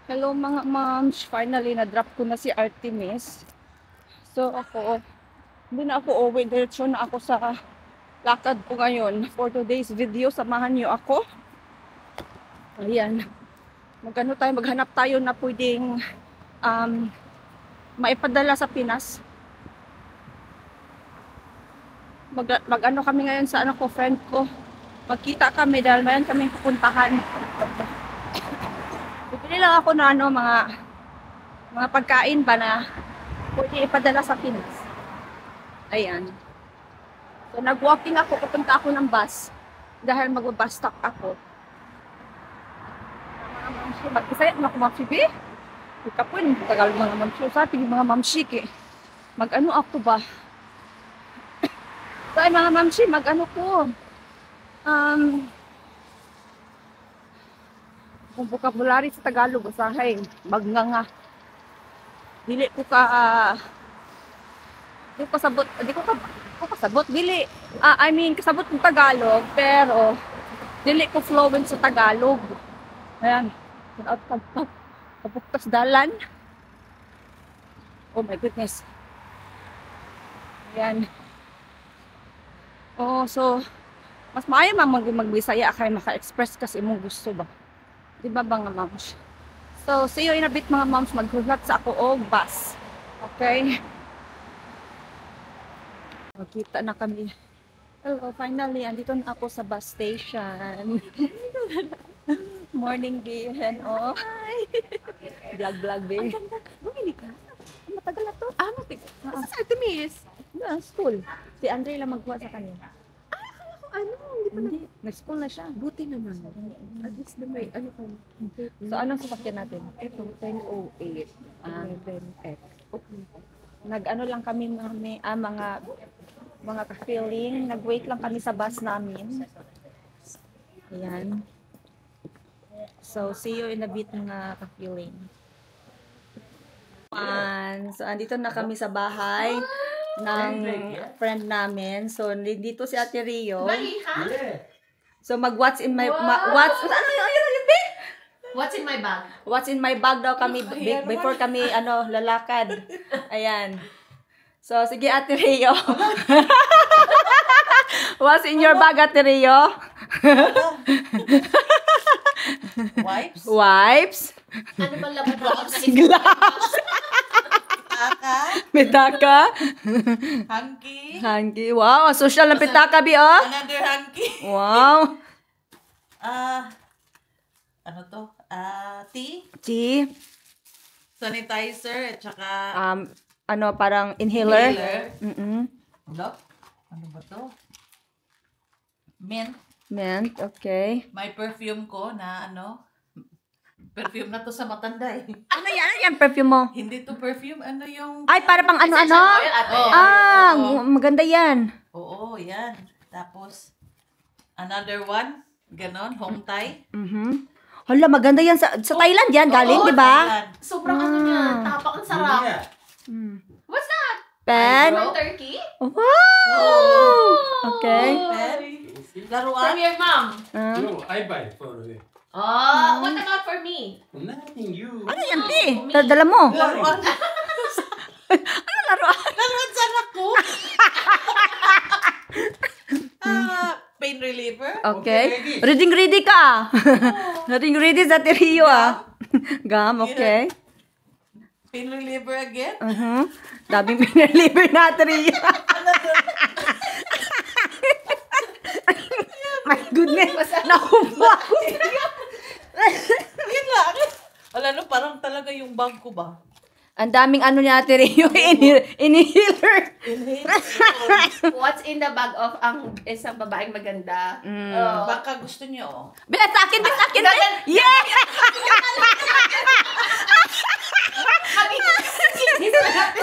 Hello mga moms, finally na-drop ko na si Artemis. So ako, hindi na ako uwi, diretso na ako sa lakad ko ngayon. For today's video, samahan niyo ako. Ayan, maghanap tayo na pwedeng maipadala sa Pinas. Mag-ano kami ngayon sa friend ko. Magkita kami dahil mayroon kaming pupuntahan. Bibili lang ako na mga pagkain ba na pwede ipadala sa Pinas. Ayan. So nag-walking ako, papunta ako ng bus dahil mag-bus stop ako. Mga mamsi, mag-isaya na ako mamsi, be? Ika po, hindi tagal mga mamsi. Sa ating mga mamsi, mag-ano ako ba? So ay mga mamsi, mag-ano ko. Kung vocabulary sa Tagalog, usahay, magnganga. Dili ko kasabot, dili. I mean, kasabot ng Tagalog, pero dili ko fluent sa Tagalog. Ayan. Kapuktas dalan. Oh my goodness. Ayan. Oh, so, mas maayo mag-Bisaya kay maka-express kasi imong gusto ba. Diba ba nga moms? So, see you in a bit mga moms. Maghulat sa ako o bus. Okay? Magkita na kami. Hello, finally. Andito na ako sa bus station. Morning, Bihan. Oh. Hi! Vlog, babe. Ang ganda. Bumili ka? Matagal na to. Matagal. Basta sa Artemis. School. Si Andre lang magkuha sa kanya. Hindi. Nag-school na siya. Buti naman. At least na may ano ka. So, anong sasakyan natin? Ito, 1008. 7X. Okay. Nag-ano lang kami mga ka-feeling. Nag-wait lang kami sa bus namin. Ayan. So, see you in a bit mga ka-feeling. So, andito na kami sa bahay ng friend namin. So, dito si Ate Rio. So, what's in my bag? What's in my bag daw kami before kami lalakad. Ayan. So, sige Ate Rio. What's in your bag, Ate Rio? Wipes? Ano bang laban gloves? Gloves. Pitaka. Hanky. Wow, social na pitaka bi oh. Another hanky. Wow. Ano to? Tea. Tea. Sanitizer at saka Parang inhaler. Ano ba to? Mint. Okay. May perfume ko na perfume na to sa matanda eh. Ano yan perfume mo? Hindi to perfume, ano yung... Ay, para pang ano? Maganda yan. Oo, yan. Tapos, another one, ganon, home tie. Hala, maganda yan. Sa Thailand yan, galing, di ba? Sobrang ano niya, tapak ang sarap. What's that? Pen? Turkey? Wow! Okay. Pen, From laruan. your mom. No, I buy for you. What about for me? Nothing, you. Ano yan, Ti? Dala mo. Laruan. Ano laruan? Laruan sa anak ko. Pain reliever. Okay. Ready ka. Ready sa Rio Gum, okay. Pain reliever again. Daming pinaliver na Rio. My goodness. Nakumpa ko. Yun lang. Wala no, parang talaga yung bag ko ba? Ang daming ano ni Ate Rio. Inhaler. What's in the bag of ang isang babaeng maganda? Baka gusto niyo, oh. Bilas sa akin. Yeah!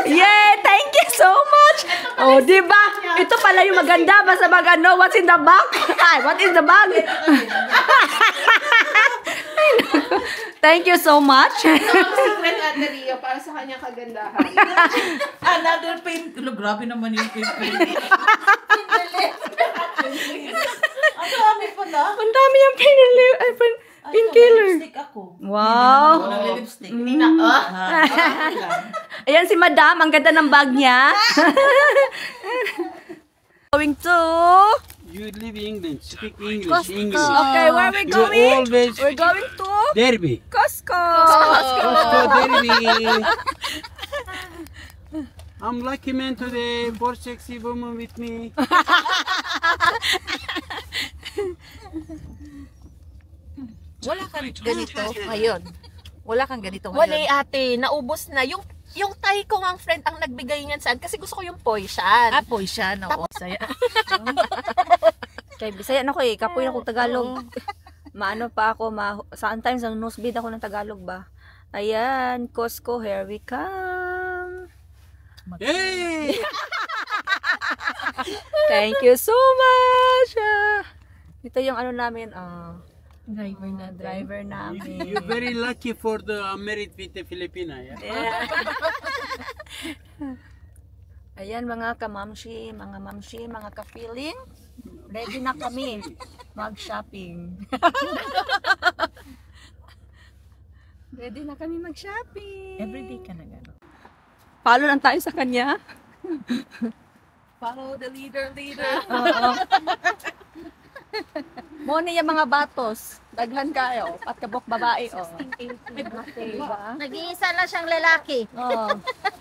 Yeah! Thank you so much! Oh, di ba? Ito pala yung maganda. Basta what's in the bag? What is the bag? Thank you so much. Secret Ate Rio para sa kanyang kagandahan. Another pain. Grabe naman yung pain. Ang dami pala. Ang dami yung pinaliver. Painkiller. Lipstick ako. Wow. Hindi naman ako lipstick. Hindi na, Ayan si Madam, ang ganda ng bag niya. Going to... You live in England. Speak English. Costco. English. Okay, where are we You going? always We're going to Derby. Costco. Costco Derby. I'm lucky man today. For sexy woman with me. Wala kang ganito ngayon. Wala kang ganito Wala ngayon. ate, naubos na. Yung Thai ko ang friend ang nagbigay niyan saan kasi gusto ko yung Poishan. Apoy siya. No? Saya. Kay Bisaya na ko eh, kapoy na kong Tagalog. Maano pa ako, sometimes ang nosebleed ako ng Tagalog ba. Ayan, Costco, here we come. Hey! Thank you so much. Ito yung ano namin, driver namin. You're very lucky for the married with the Filipina. Yeah? Yeah. Ayan mga kamamshi, mga ka-feeling. Ready na kami mag-shopping. Ready na kami mag-shopping. Everyday ka na gano'n. Follow lang tayo sa kanya. Follow the leader. Oo. Muna yung mga batos. Daghan kayo. Patkabok babae. Oh. Diba? Nag-iisa lang siyang lalaki. Oh.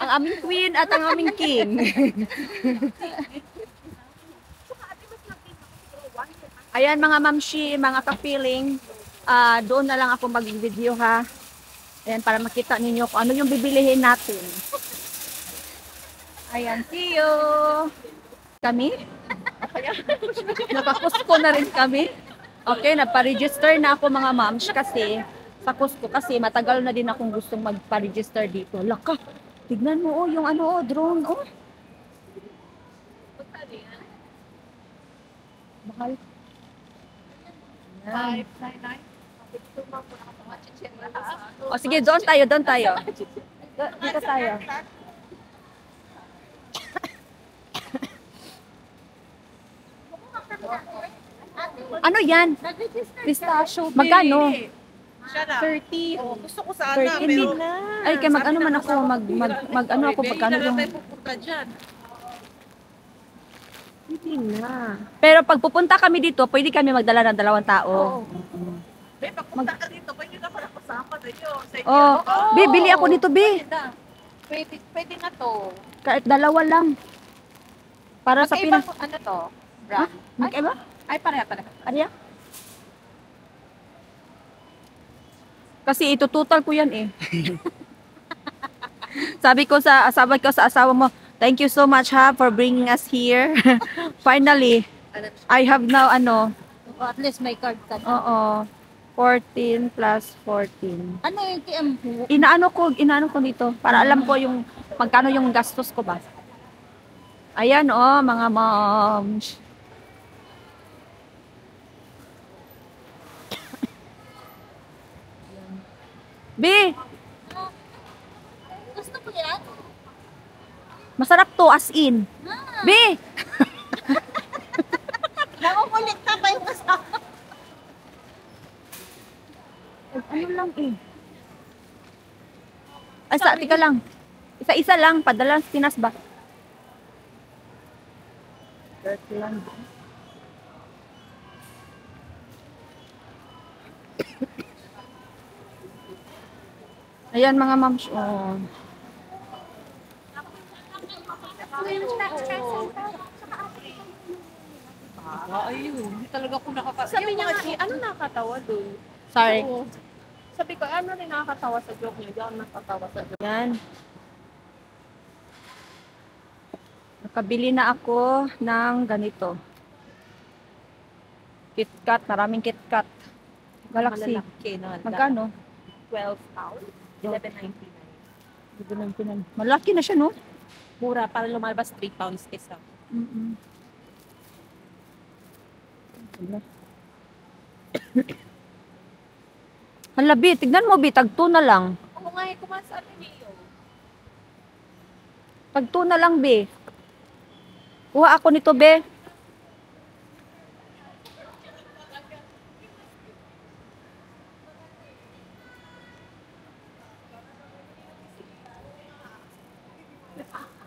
Ang aming queen at ang aming king. Ayan mga mamshi, mga ka-feeling. Doon na lang ako mag-video ha. Ayan, para makita ninyo kung ano yung bibilihin natin. Ayan, see you! Kami? Naka-Costco na rin kami. Okay, nagpa-register na ako mga mams kasi sa Costco kasi matagal na din akong gustong magpa-register dito. Laka, tignan mo yung ano drone Mahal. Yan. O sige, doon tayo. Dito tayo. Ano yan? Pistachio. Magkano? 30. Oh, gusto ko sana, 13 pero... Ay, kaya mag-ano man ako, mag-ano ako, magkano yung... pupunta dyan. Hindi na. Pero pag pupunta kami dito, pwede kami magdala ng 2 tao. Be, pagpunta ka dito, pwede na pala kasama na yun. Sa inyo. Oh, bili ako nito, Be. Pwede na to. Kahit 2 lang. Para sa Pinas. Ano to? Ha? Magkaiba? Ay, pareha. Ano yan? Kasi ito total ko yan eh. Sabi ko sa asawa mo, thank you so much ha for bringing us here. Finally, I have now At least may card ka. oo, 14 plus 14. Ano yung TM? Inaano ko dito para alam ko yung magkano yung gastos ko ba. Ayan mga moms. B, Gusto ko yan? masarap to as in. B, Nakukulit na pa yung kasama. ano lang eh. Ay, tika lang. Isa-isa lang, padala sa Pinas ba? 30 lang. Ayan mga moms. Oh. Ayun, hindi talaga ako nakaka... Sabi niya nga, ano nakakatawa dun? Sorry. Sabi ko, ano rin nakakatawa sa joke niya? Hindi ako nakakatawa sa joke. Yan. Nakabili na ako ng ganito. KitKat, maraming KitKat. Galaxy. Malalaki na. Magkano? 12 pounds. 11.99. Malaki na siya, no? Mura, para lumalabas 3 pounds isa. Mm-mm. Hala, Bi, tignan mo, Bi, tag-2 na lang. Oo nga, kumasabi niyo. Tag-2 na lang, Bi. Kuha ako nito, Be.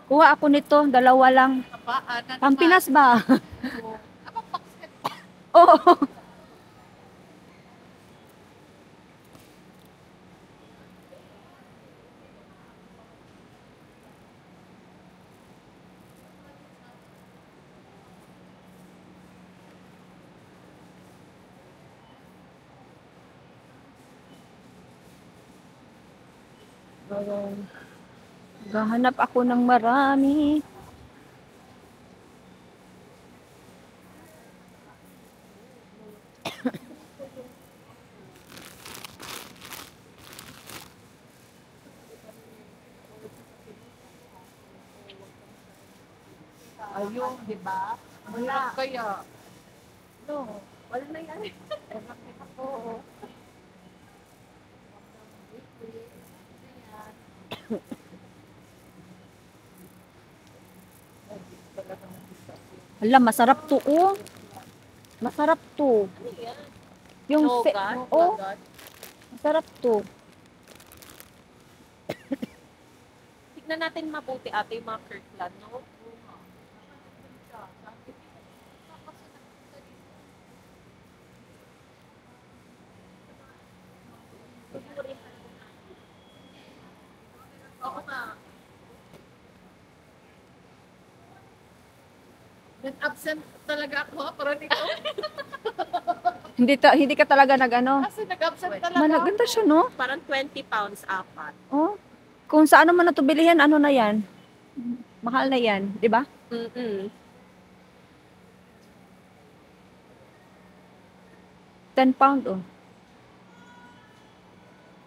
Kuha ako nito, dalawa lang. Pampinas ba? Oo. Gahanap ako ng marami. Ayun, di ba? Wala. Kaya. No, wala na yan. Oo. Hala, masarap to, oh. Masarap to. Yung oh, masarap to. Tignan natin mabuti ate yung mga Kirkland, no? Oo nga. Nag-absent talaga ako, pero hindi ko. Hindi ka talaga nag-ano. Kasi nag-absent talaga Managanda ako. siya, no? Parang 20 pounds apat. Oh. Kung sa ano man na to bilihan, ano na yan? Mahal na yan, di ba? Mm-mm. 10 pound, oh.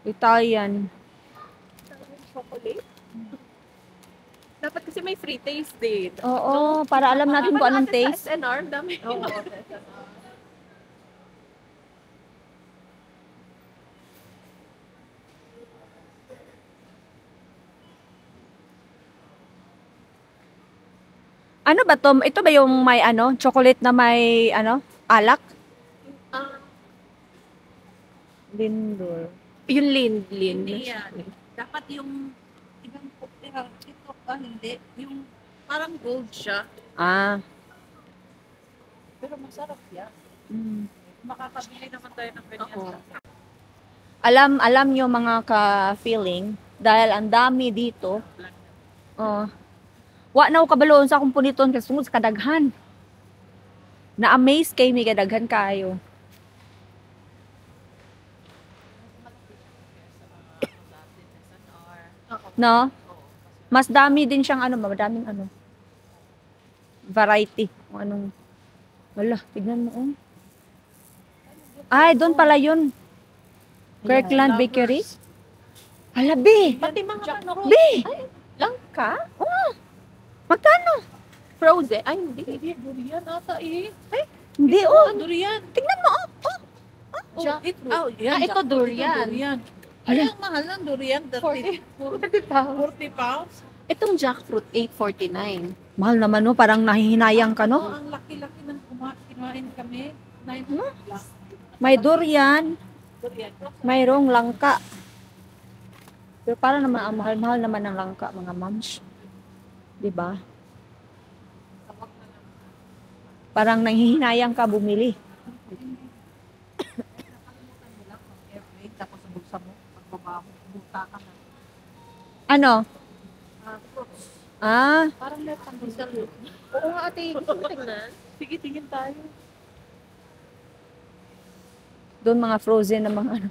Italian. Chocolate? Dapat kasi may free taste din. Oo, para alam natin kung anong taste. Sa SNR, dami. Oo. Ano ba to? Ito ba yung may ano, chocolate na may ano, alak? Ah, Lindor. yung Lin. Hindi yan. Dapat yung ibang ito hindi. Yung parang gold siya. Ah. Pero masarap yan. Mm. Makakabili naman tayo ng ganyan. Oo. Alam nyo mga ka-feeling, dahil ang dami dito, wa na ko kabaloon sa akong puniton kasi tungod sa kadaghan. Na-amaze kay may kadaghan kayo. No? Mas dami din siyang ano, madaming ano. Variety. Kung anong, wala, tignan mo. Oh. Ay, doon pala yun. Kirkland Bakery. Hala, B. Pati mga ano. B. Langka? Oh. Magkano? Frozen? Ay, hindi. Hindi, durian ata eh. Hindi, oh. Durian. Tignan mo, oh. Oh, Jackfruit. yan, Ah, ito jackfruit, durian. Durian. Hala. Ay, ang mahal ng durian. 40 pounds. Itong jackfruit, 8.49. Mahal naman, no? Parang nahihinayang ka, Oh, no? ang laki-laki ng kinain kami. 9 plus. May durian, Durian. mayroong langka. Pero para naman, ang mahal-mahal naman ng langka, mga moms. Diba? Parang nanghihinayang ka bumili. Airplane, tapos sa bulsa mo, pagbaba mo, buta ka na. Ano? Fruits. Ah, Parang may pandesal. Oo nga ate, gusto mo tingnan? Sige, tingin tayo. doon mga frozen na mga ano.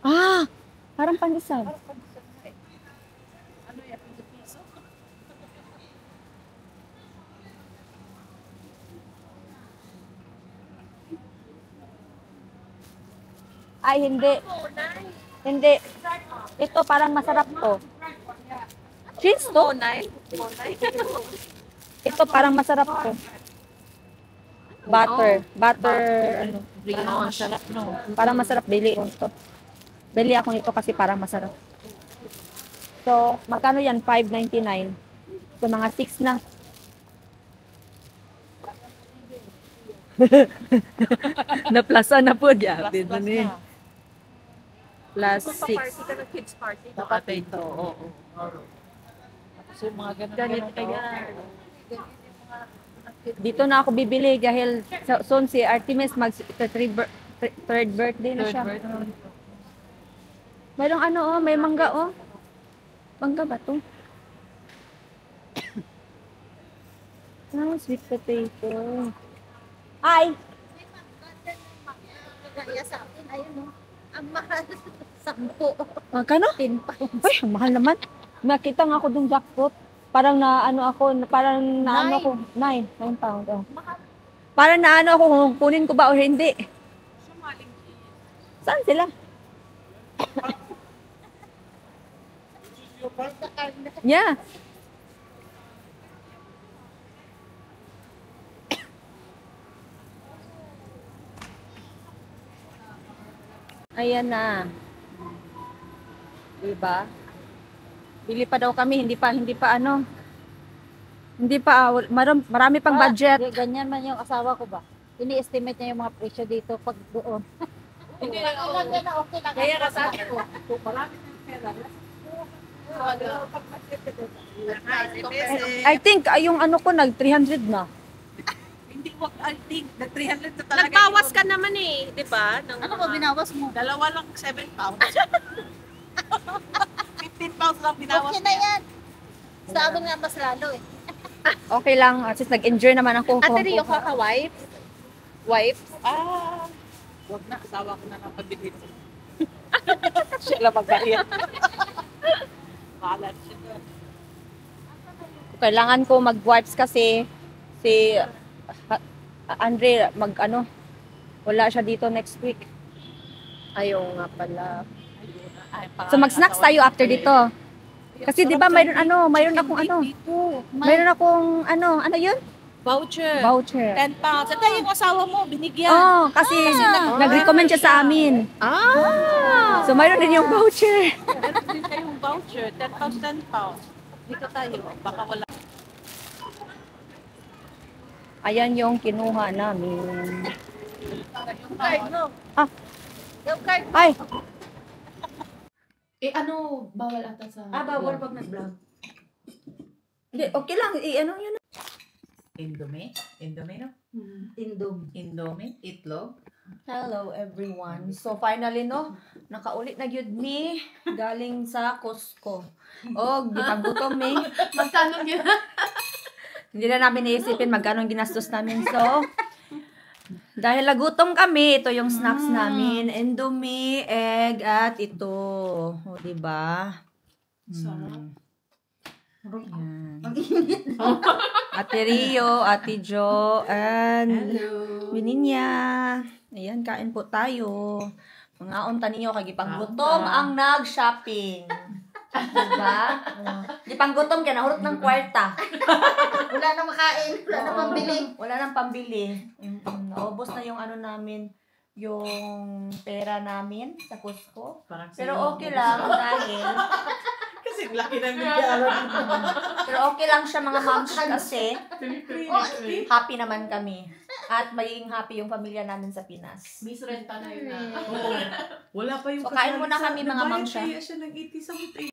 Ah, parang pandesal. Ano yan, piso? Ay, hindi. Hindi. Ito parang masarap to. Cheese to. Ito parang masarap to. Butter. Butter, ano. Ang sarap, no? Parang masarap bili ito. Bili ako nito kasi parang masarap. So, magkano yan? $5.99. So, mga 6 na. Naplasa na po diya. Plus na. plus Kung 6. pa-party ka ng kids party, Dapat ito, oo. Tapos yung mga ganun kaya. Dito na ako bibili dahil soon si Artemis third birthday na siya. Mayroong ano oh, may mangga oh. Mangga ba to? Sweet potato. Hi! Kaya sa akin, ayun o. Ang mahal. 10. Magkano? 10 pounds. Ay, ang mahal naman. Nakita nga ako dun jackpot. Parang na ano ako, parang na ano ako. 9 pounds. Oh. Parang na ano ako kung kunin ko ba o hindi. Saan sila? Yeah. Ayan na. Diba? Bili pa daw kami, hindi pa ano. Hindi pa, marami pang budget. Ganyan man yung asawa ko ba? Ini-estimate niya yung mga presyo dito pag doon. Hindi Okay lang. Kaya kasabi ko, kung marami ng pera, I think yung ano ko nag 300 na. hindi wag I think na 300 na talaga. Nagbawas ka naman eh, di ba? Ano ba binawas mo? Dalawa lang 7 pounds. 15 pounds lang binawas. Okay na yan. Sa amin nga mas lalo eh. Okay lang, at least nag-enjoy naman ako. Ate Rio, kaka-wipes? Wipes? Wag na, asawa ko na lang pabili. Siya lang magbayad. Bahala siya doon. Kailangan ko mag-wipes kasi si Andre wala siya dito next week. Ayaw nga pala. So mag-snacks tayo after dito. Kasi 'di ba mayroon akong ano 'yun? Voucher. Voucher. 10 pounds. Ito yung asawa mo, binigyan. Oh, kasi nag-recommend siya sa amin. So mayroon din yung voucher. Meron din kayong voucher. 10 pounds, 10 pounds. Dito tayo. Baka wala. Ayan yung kinuha namin. Yung card mo. Ah. Yung card mo. Ay, Bawal ata sa... bawal pag nag-vlog. Hindi, okay lang. Ano yun? Indomie? Indomie, no? Indom. Indomie? Itlog? Hello everyone. So finally no, nakaulit na gyud mi galing sa Costco. Oh, gipagutom mi. Magkano yun? Hindi na namin iisipin magkano ang ginastos namin. So dahil nagutom kami, ito yung snacks namin. Indomie, egg, at ito. O, diba? Sarap. Yan. Ate Rio, Ate Jo, and Bininya. Ayan, kain po tayo. Mga unta ninyo, kagipanggutom ang nag-shopping. Diba? Gipanggutom kaya nahurot ng kwarta. Wala na makain. Wala na pambili. Wala nang pambili. Naubos na yung ano namin, yung pera namin sa Costco. Pero okay lang dahil Kasi laki ng bigyaran. pero okay lang siya mga moms kasi happy naman kami. At magiging happy yung pamilya namin sa Pinas. Miss Renta na yun. Wala pa yung So kain muna kami mga moms siya. siya ng 80 something.